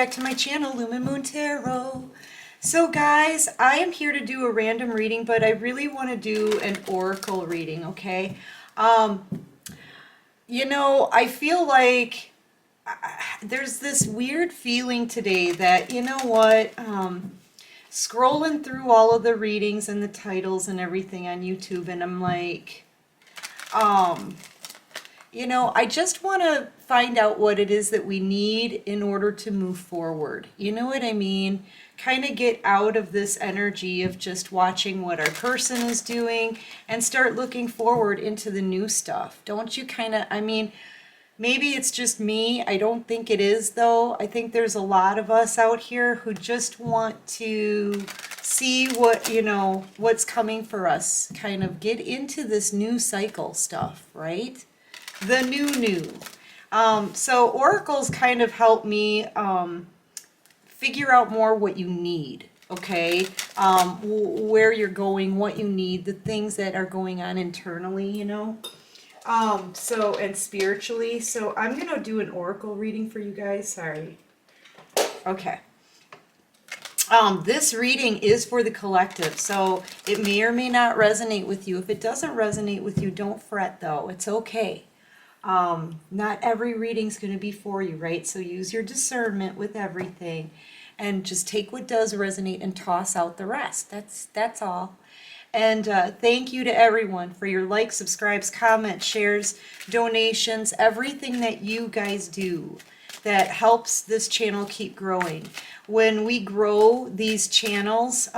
back to my channel, Lumen Tarot. So guys, I am here to do a random reading, but I really want to do an oracle reading, okay? I feel like there's this weird feeling today that, you know what, scrolling through all of the readings and the titles and everything on YouTube, and I'm like, I just want to find out what it is that we need in order to move forward. You know what I mean? Kind of get out of this energy of just watching what our person is doing and start looking forward into the new stuff. Don't you maybe it's just me. I don't think it is, though. I think there's a lot of us out here who just want to see what's coming for us. Kind of get into this new cycle stuff, right? The new. So oracles kind of help me figure out more what you need, okay? Where you're going, what you need, the things that are going on internally, and spiritually. So I'm going to do an oracle reading for you guys. Sorry. Okay. This reading is for the collective, so it may or may not resonate with you. If it doesn't resonate with you, don't fret, though. It's okay. Not every reading's going to be for you, right? So use your discernment with everything and just take what does resonate and toss out the rest. That's all. And thank you to everyone for your likes, subscribes, comments, shares, donations, everything that you guys do that helps this channel keep growing. When we grow these channels,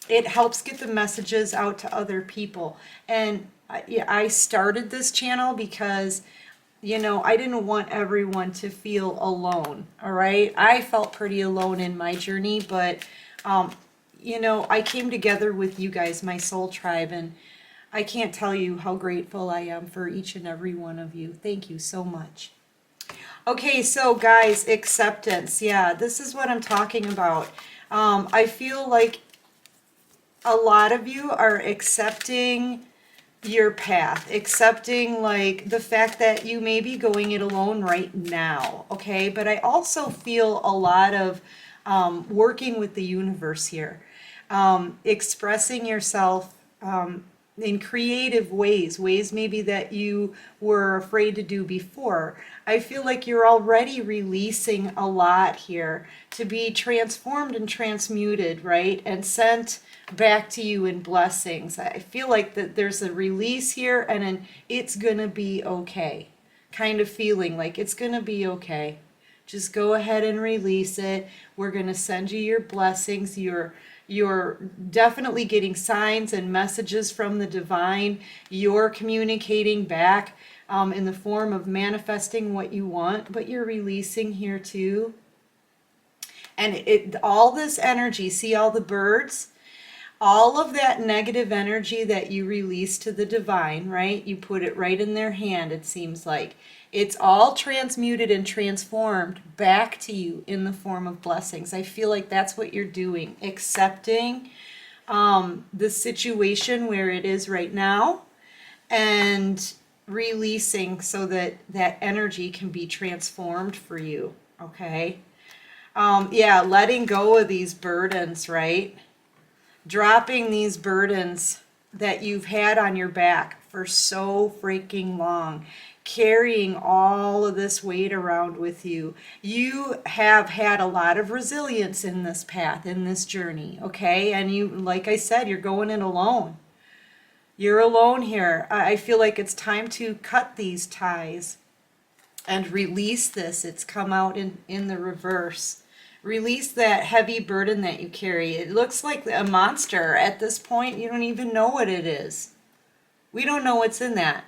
it helps get the messages out to other people. And I started this channel because, I didn't want everyone to feel alone, all right? I felt pretty alone in my journey, but, I came together with you guys, my soul tribe, and I can't tell you how grateful I am for each and every one of you. Thank you so much. Okay, so guys, acceptance. Yeah, this is what I'm talking about. I feel like a lot of you are accepting your path, accepting like the fact that you may be going it alone right now, okay? But I also feel a lot of working with the universe here, expressing yourself in creative ways maybe that you were afraid to do before. I feel like you're already releasing a lot here to be transformed and transmuted, right? And sent back to you in blessings. I feel like that there's a release here and an it's gonna be okay kind of feeling, like it's gonna be okay. Just go ahead and release it. We're gonna send you your blessings. You're definitely getting signs and messages from the divine. You're communicating back in the form of manifesting what you want, but you're releasing here too. And all this energy, see all the birds? All of that negative energy that you release to the divine, right? You put it right in their hand, it seems like. It's all transmuted and transformed back to you in the form of blessings. I feel like that's what you're doing. Accepting the situation where it is right now and releasing so that that energy can be transformed for you, okay? Yeah, letting go of these burdens, right? Dropping these burdens that you've had on your back for so freaking long, carrying all of this weight around with you. You have had a lot of resilience in this path, in this journey, okay? And you, like I said, you're going in alone. You're alone here. I feel like it's time to cut these ties and release this. It's come out in the reverse. Release that heavy burden that you carry. It looks like a monster at this point. You don't even know what it is. We don't know what's in that.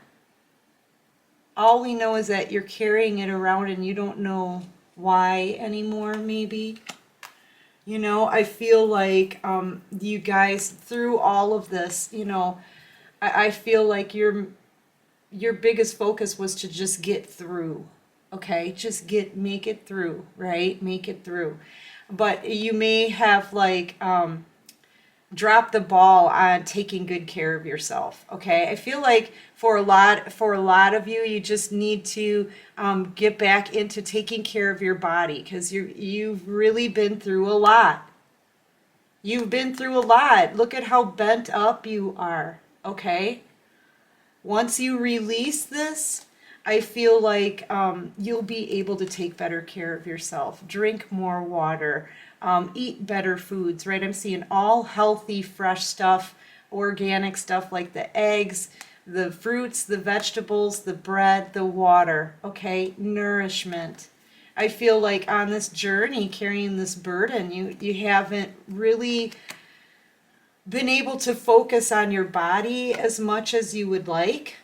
All we know is that you're carrying it around and you don't know why anymore, maybe. I feel like you guys, through all of this, I feel like your biggest focus was to just get through. Okay, just make it through, right? Make it through. But you may have like drop the ball on taking good care of yourself. Okay, I feel like for a lot of you, you just need to get back into taking care of your body, because you've really been through a lot. You've been through a lot. Look at how bent up you are. Okay, once you release this, I feel like you'll be able to take better care of yourself, drink more water, eat better foods, right? I'm seeing all healthy, fresh stuff, organic stuff like the eggs, the fruits, the vegetables, the bread, the water, okay? Nourishment. I feel like on this journey, carrying this burden, you haven't really been able to focus on your body as much as you would like.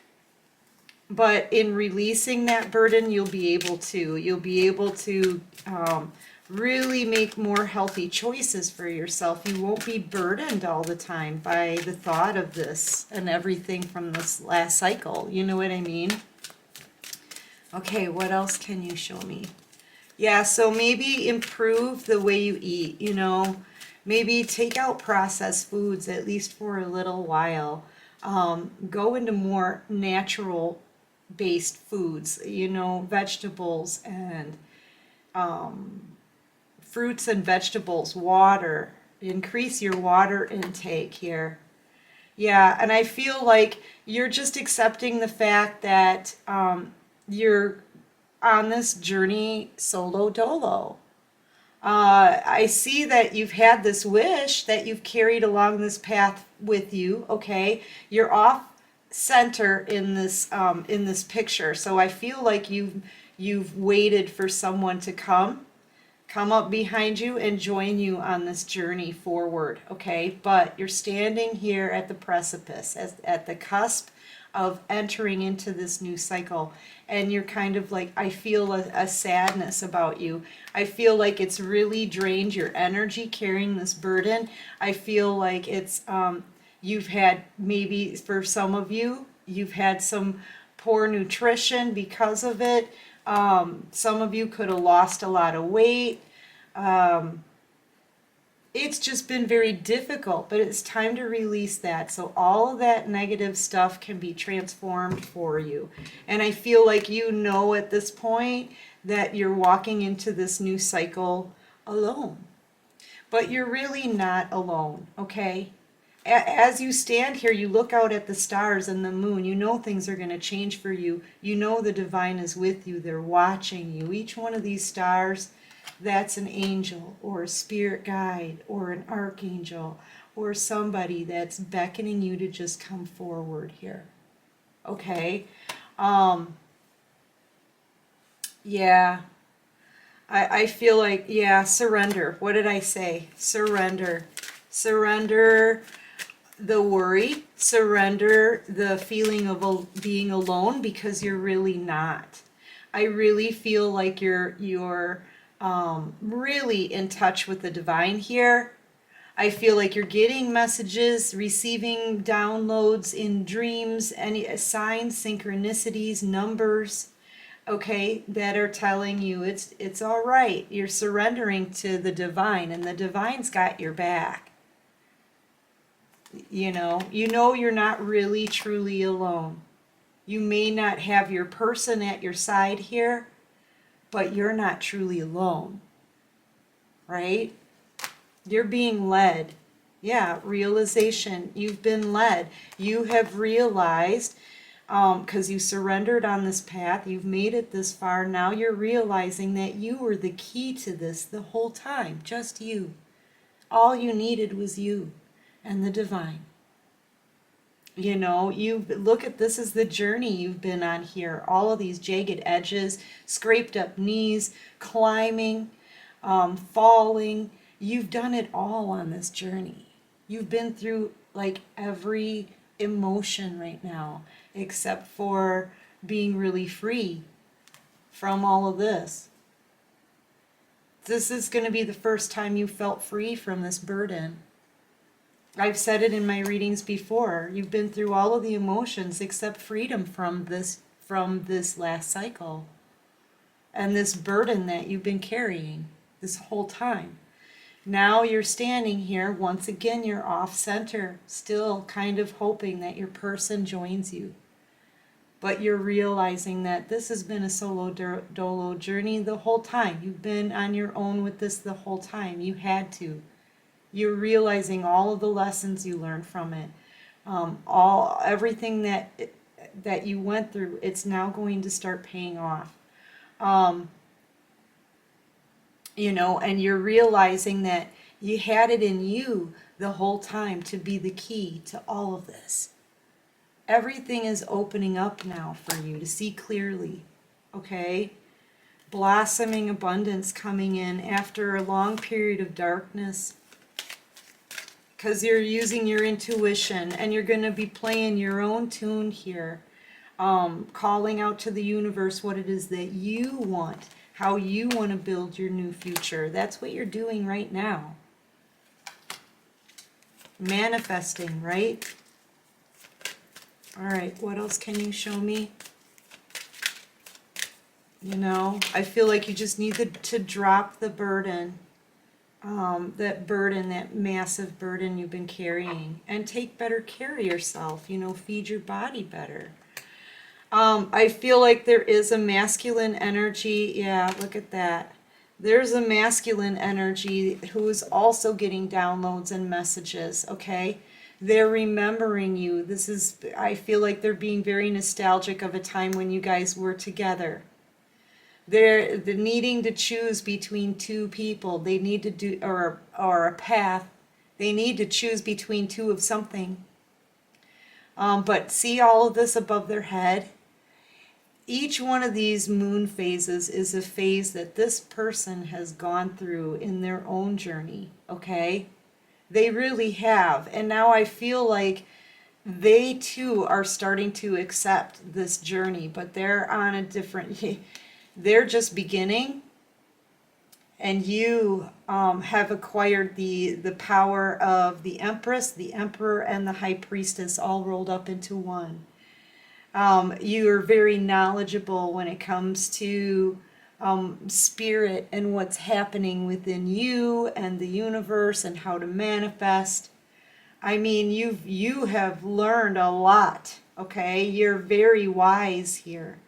But in releasing that burden, you'll be able to. You'll be able to really make more healthy choices for yourself. You won't be burdened all the time by the thought of this and everything from this last cycle. You know what I mean? Okay, what else can you show me? Yeah, so maybe improve the way you eat, you know. Maybe take out processed foods, at least for a little while. Go into more natural based foods, you know, vegetables and fruits and vegetables, water. Increase your water intake here. Yeah, and I feel like you're just accepting the fact that you're on this journey solo dolo. I see that you've had this wish that you've carried along this path with you. Okay, you're off center in this picture, so I feel like you've waited for someone to come up behind you and join you on this journey forward. Okay, but you're standing here at the precipice, at the cusp of entering into this new cycle, and you're kind of like, I feel a sadness about you. I feel like it's really drained your energy carrying this burden. I feel like it's you've had, maybe for some of you, you've had some poor nutrition because of it. Some of you could have lost a lot of weight. It's just been very difficult, but it's time to release that, so all of that negative stuff can be transformed for you. And I feel like you know at this point that you're walking into this new cycle alone. But you're really not alone, okay? As you stand here, you look out at the stars and the moon, you know things are going to change for you. You know the divine is with you. They're watching you. Each one of these stars, that's an angel or a spirit guide or an archangel or somebody that's beckoning you to just come forward here. Okay? Yeah. I feel like, yeah, surrender. What did I say? Surrender. Surrender the worry, surrender the feeling of being alone, because you're really not. I really feel like you're really in touch with the divine here. I feel like you're getting messages, receiving downloads in dreams, any signs, synchronicities, numbers, okay, that are telling you it's all right. You're surrendering to the divine, and the divine's got your back. You know you're not really truly alone. You may not have your person at your side here, but you're not truly alone, right? You're being led. Yeah, realization. You've been led. You have realized, because you surrendered on this path, you've made it this far. Now you're realizing that you were the key to this the whole time. Just you. All you needed was you and the divine. You know, you look at this as the journey you've been on here. All of these jagged edges, scraped up knees, climbing, falling. You've done it all on this journey. You've been through like every emotion right now, except for being really free from all of this. This is going to be the first time you felt free from this burden. I've said it in my readings before. You've been through all of the emotions except freedom from this last cycle and this burden that you've been carrying this whole time. Now you're standing here, once again, you're off center, still kind of hoping that your person joins you. But you're realizing that this has been a dolo journey the whole time. You've been on your own with this the whole time. You had to. You're realizing all of the lessons you learned from it. Everything that you went through, it's now going to start paying off. And you're realizing that you had it in you the whole time to be the key to all of this. Everything is opening up now for you to see clearly, okay? Blossoming abundance coming in after a long period of darkness, because you're using your intuition and you're going to be playing your own tune here, calling out to the universe what it is that you want, how you want to build your new future. That's what you're doing right now. Manifesting, right? All right, what else can you show me? I feel like you just need to drop the burden, that massive burden you've been carrying, and take better care of yourself, feed your body better. I feel like there is a masculine energy. Yeah, look at that. There's a masculine energy who is also getting downloads and messages, okay? They're remembering you. I feel like they're being very nostalgic of a time when you guys were together. They're needing to choose between two people. They need to do, or a path. They need to choose between two of something. But see all of this above their head? Each one of these moon phases is a phase that this person has gone through in their own journey, okay? They really have. And now I feel like they too are starting to accept this journey, but they're on a different, they're just beginning. And you have acquired the power of the Empress, the Emperor, and the High Priestess all rolled up into one. You're very knowledgeable when it comes to spirit and what's happening within you and the universe and how to manifest. I mean, you have learned a lot, okay? You're very wise here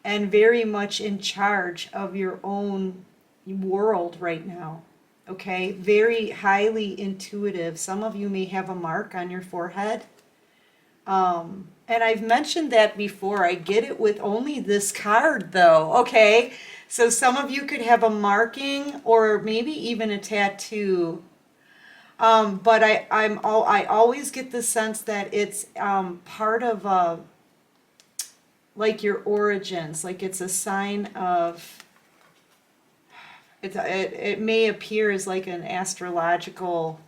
and very much in charge of your own world right now, okay? Very highly intuitive. Some of you may have a mark on your forehead. And I've mentioned that before. I get it with only this card though, okay? So some of you could have a marking or maybe even a tattoo. But I always get the sense that it's part of like your origins, like it's a sign of, it may appear as like an astrological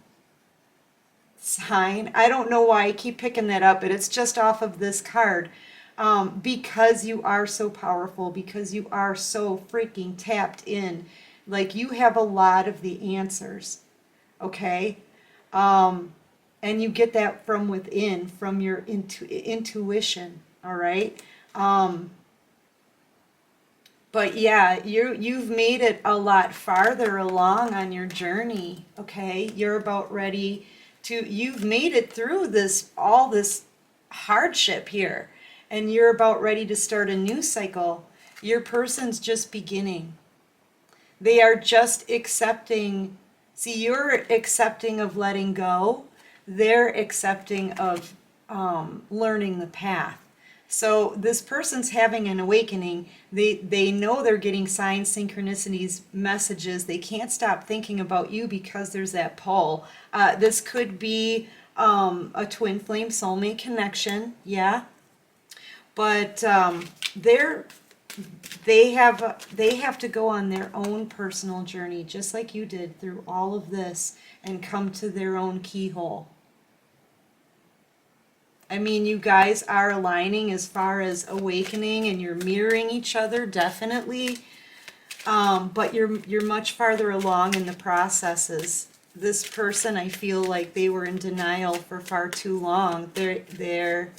sign. I don't know why I keep picking that up, but it's just off of this card. Because you are so powerful, because you are so freaking tapped in, like you have a lot of the answers, okay? And you get that from within, from your intuition, all right? But yeah, you've made it a lot farther along on your journey, okay? You're about ready you've made it through all this hardship here, and you're about ready to start a new cycle. Your person's just beginning. They are just accepting. See, you're accepting of letting go. They're accepting of learning the path. So this person's having an awakening. They know they're getting signs, synchronicities, messages. They can't stop thinking about you because there's that pull. This could be a twin flame soulmate connection, yeah. But they have to go on their own personal journey, just like you did through all of this, and come to their own keyhole. I mean, you guys are aligning as far as awakening, and you're mirroring each other, definitely. But you're much farther along in the processes. This person, I feel like they were in denial for far too long. They're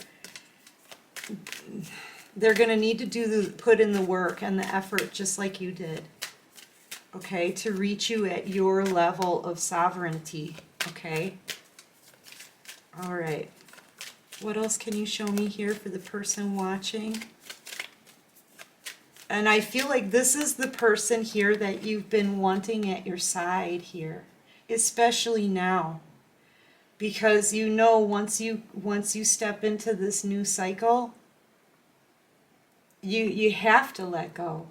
going to need to put in the work and the effort, just like you did. okay, to reach you at your level of sovereignty, okay? All right. What else can you show me here for the person watching? And I feel like this is the person here that you've been wanting at your side here, especially now. Because you know once you step into this new cycle, you have to let go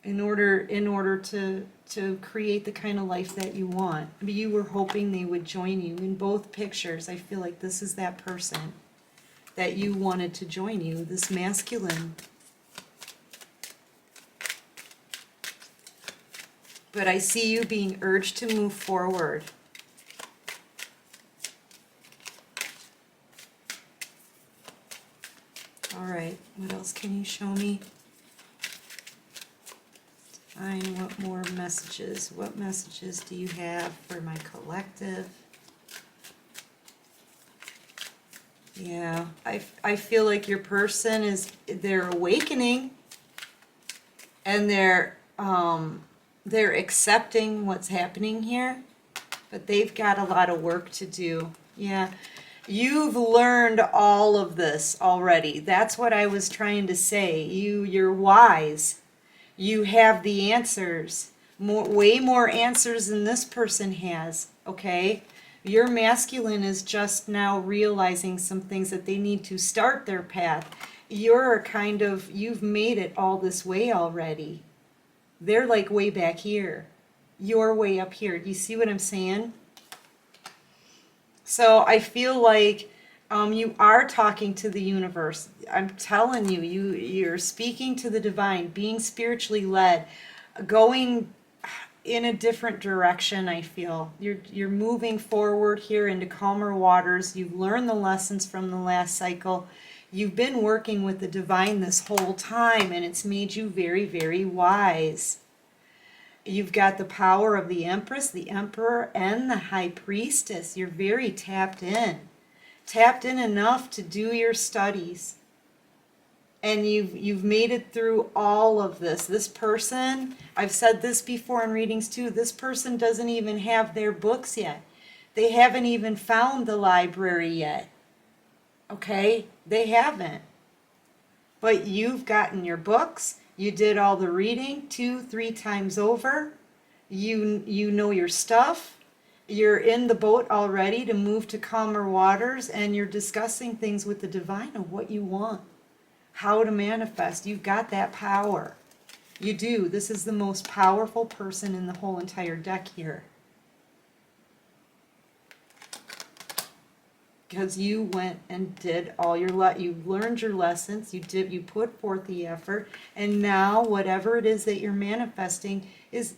in order to create the kind of life that you want. I mean, you were hoping they would join you in both pictures. I feel like this is that person that you wanted to join you, this masculine. But I see you being urged to move forward. All right, what else can you show me? Fine, what more messages? What messages do you have for my collective? Yeah, I feel like your person they're awakening, and they're accepting what's happening here, but they've got a lot of work to do. Yeah. You've learned all of this already. That's what I was trying to say. You're wise. You have the answers. Way more answers than this person has, okay? Your masculine is just now realizing some things that they need to start their path. You've made it all this way already. They're like way back here. You're way up here. Do you see what I'm saying? So I feel like you are talking to the universe. I'm telling you, you're speaking to the divine, being spiritually led, going in a different direction. I feel you're moving forward here into calmer waters. You've learned the lessons from the last cycle. You've been working with the divine this whole time, and it's made you very, very wise. You've got the power of the Empress, the Emperor, and the High Priestess. You're very tapped in. Tapped in enough to do your studies. And you've made it through all of this. This person, I've said this before in readings too, this person doesn't even have their books yet. They haven't even found the library yet. Okay? They haven't. But you've gotten your books. You did all the reading 2-3 times over. You know your stuff. You're in the boat already to move to calmer waters, and you're discussing things with the divine of what you want, how to manifest. You've got that power. You do. This is the most powerful person in the whole entire deck here. Because you went and did all you learned your lessons, you put forth the effort, and now whatever it is that you're manifesting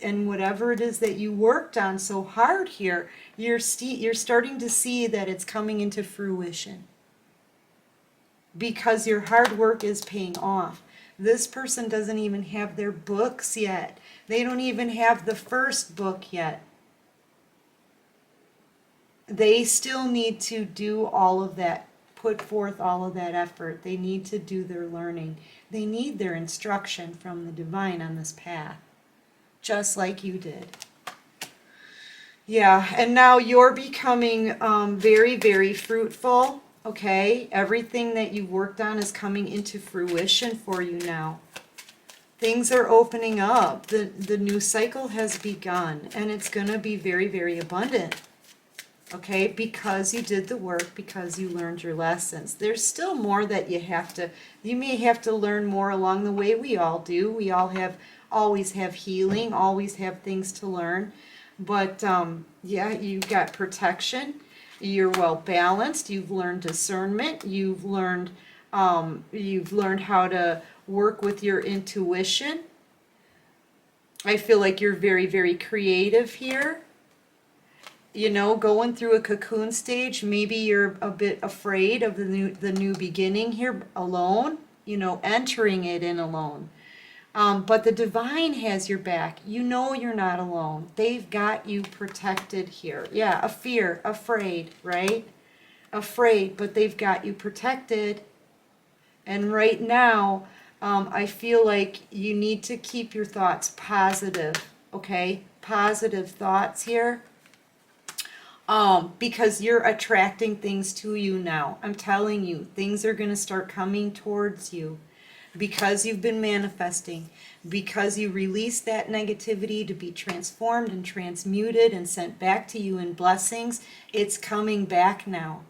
and whatever it is that you worked on so hard here, you're starting to see that it's coming into fruition. Because your hard work is paying off. This person doesn't even have their books yet. They don't even have the first book yet. They still need to do all of that, put forth all of that effort. They need to do their learning. They need their instruction from the divine on this path, just like you did. Yeah, and now you're becoming very, very fruitful, okay? Everything that you've worked on is coming into fruition for you now. Things are opening up. The new cycle has begun, and it's going to be very, very abundant. Okay, because you did the work, because you learned your lessons. There's still more that you may have to learn more along the way. We all do. We all always have healing, always have things to learn. But yeah, you've got protection. You're well balanced. You've learned discernment. You've learned how to work with your intuition. I feel like you're very, very creative here. You know, going through a cocoon stage, maybe you're a bit afraid of the new beginning here alone, you know, entering it in alone. But the divine has your back. You know you're not alone. They've got you protected here. Yeah, afraid, right? Afraid, but they've got you protected. And right now, I feel like you need to keep your thoughts positive. okay? Positive thoughts here. Because you're attracting things to you now. I'm telling you, things are going to start coming towards you because you've been manifesting, because you released that negativity to be transformed and transmuted and sent back to you in blessings. It's coming back now.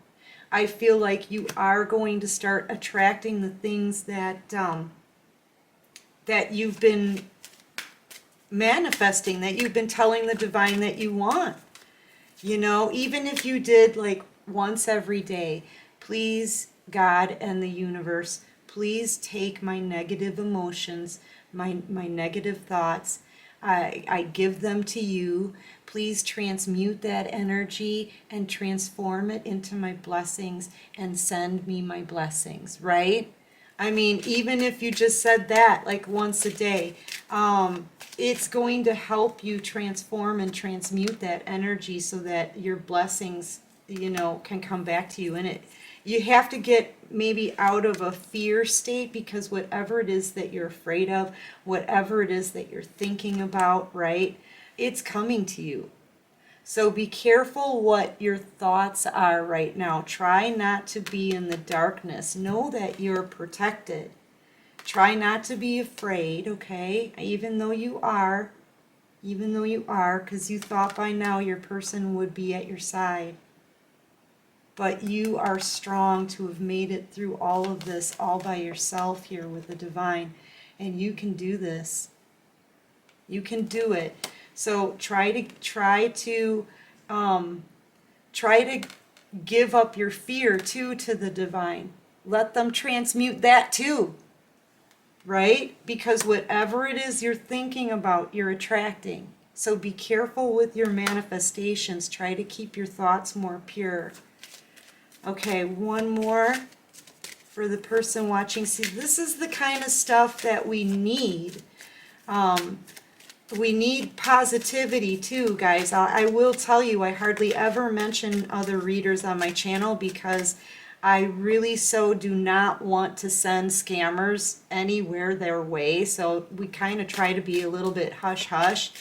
I feel like you are going to start attracting the things that that you've been manifesting, that you've been telling the divine that you want. You know, even if you did like once every day, please, God and the universe, please take my negative emotions, my negative thoughts. I give them to you. Please transmute that energy and transform it into my blessings and send me my blessings, right? I mean, even if you just said that like once a day, it's going to help you transform and transmute that energy so that your blessings, you know, can come back to you. And you have to get maybe out of a fear state, because whatever it is that you're afraid of, whatever it is that you're thinking about, right, it's coming to you. So be careful what your thoughts are right now. Try not to be in the darkness. Know that you're protected. Try not to be afraid, okay? Even though you are, because you thought by now your person would be at your side. But you are strong to have made it through all of this all by yourself here with the divine. And you can do this. You can do it. So try to give up your fear too to the divine. Let them transmute that too, right? Because whatever it is you're thinking about, you're attracting. So be careful with your manifestations. Try to keep your thoughts more pure. Okay, one more for the person watching. See, this is the kind of stuff that we need. We need positivity too, guys. I will tell you, I hardly ever mention other readers on my channel because I really so do not want to send scammers anywhere their way. So we kind of try to be a little bit hush-hush.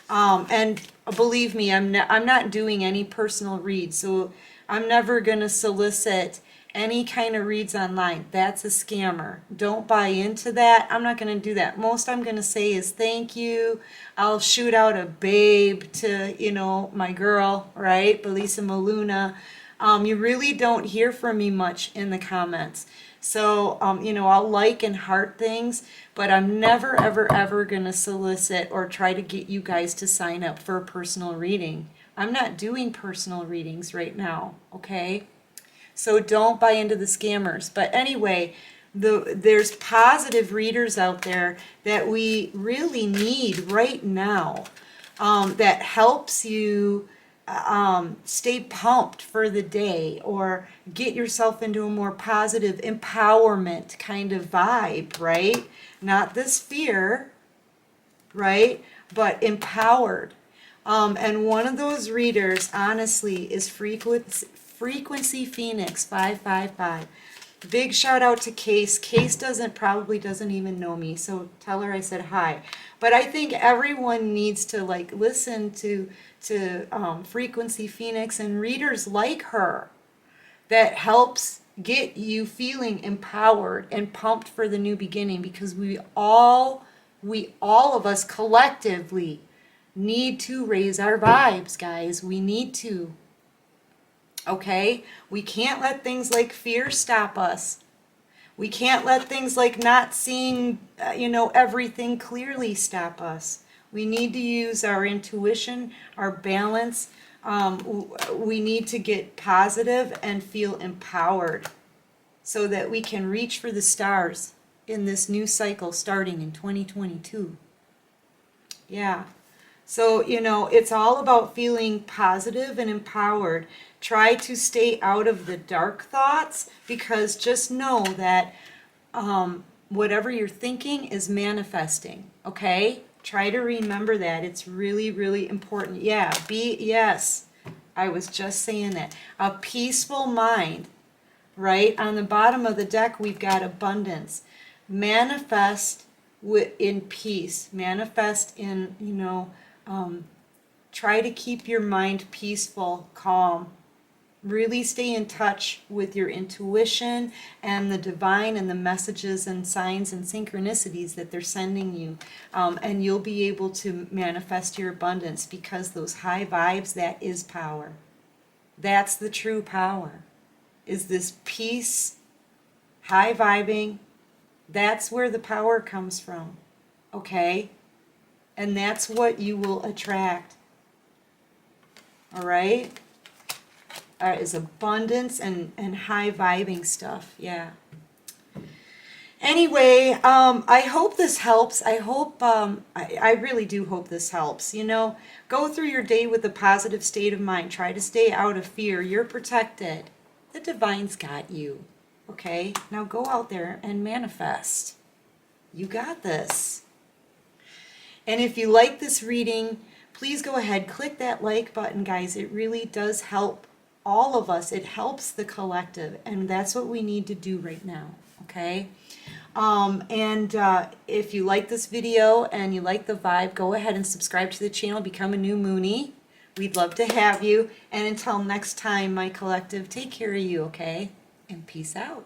And believe me, I'm not doing any personal reads. So I'm never going to solicit any kind of reads online. That's a scammer. Don't buy into that. I'm not going to do that. Most I'm going to say is thank you. I'll shoot out a babe to, you know, my girl, right? Bellissima Luna. You really don't hear from me much in the comments. So, you know, I'll like and heart things, but I'm never, ever, ever going to solicit or try to get you guys to sign up for a personal reading. I'm not doing personal readings right now, okay? So don't buy into the scammers. But anyway, there's positive readers out there that we really need right now, that helps you stay pumped for the day or get yourself into a more positive empowerment kind of vibe, right? Not this fear, right? But empowered. And one of those readers, honestly, is Frequency Phoenix 555. Big shout out to Case. Case probably doesn't even know me, so tell her I said hi. But I think everyone needs to like listen to Frequency Phoenix and readers like her that helps get you feeling empowered and pumped for the new beginning, because we all of us collectively need to raise our vibes, guys. We need to. Okay? We can't let things like fear stop us. We can't let things like not seeing, everything clearly stop us. We need to use our intuition, our balance. We need to get positive and feel empowered so that we can reach for the stars in this new cycle starting in 2022. Yeah. So, it's all about feeling positive and empowered. Try to stay out of the dark thoughts, because just know that whatever you're thinking is manifesting, okay? Try to remember that. It's really, really important. Yes, I was just saying that. A peaceful mind, right? On the bottom of the deck, we've got abundance. Manifest in peace. Manifest in, Try to keep your mind peaceful, calm. Really stay in touch with your intuition and the divine and the messages and signs and synchronicities that they're sending you. And you'll be able to manifest your abundance, because those high vibes, that is power. That's the true power, is this peace, high vibing. That's where the power comes from, okay? And that's what you will attract. All right? Is abundance and high vibing stuff. Yeah. Anyway, I hope this helps. I hope, I really do hope this helps. You know, go through your day with a positive state of mind. Try to stay out of fear. You're protected. The divine's got you. Okay? Now go out there and manifest. You got this. And if you like this reading, please go ahead, click that like button, guys. It really does help all of us. It helps the collective, and that's what we need to do right now, okay? If you like this video and you like the vibe, go ahead and subscribe to the channel, become a new Moonie. We'd love to have you. And until next time, my collective, take care of you, okay? And peace out.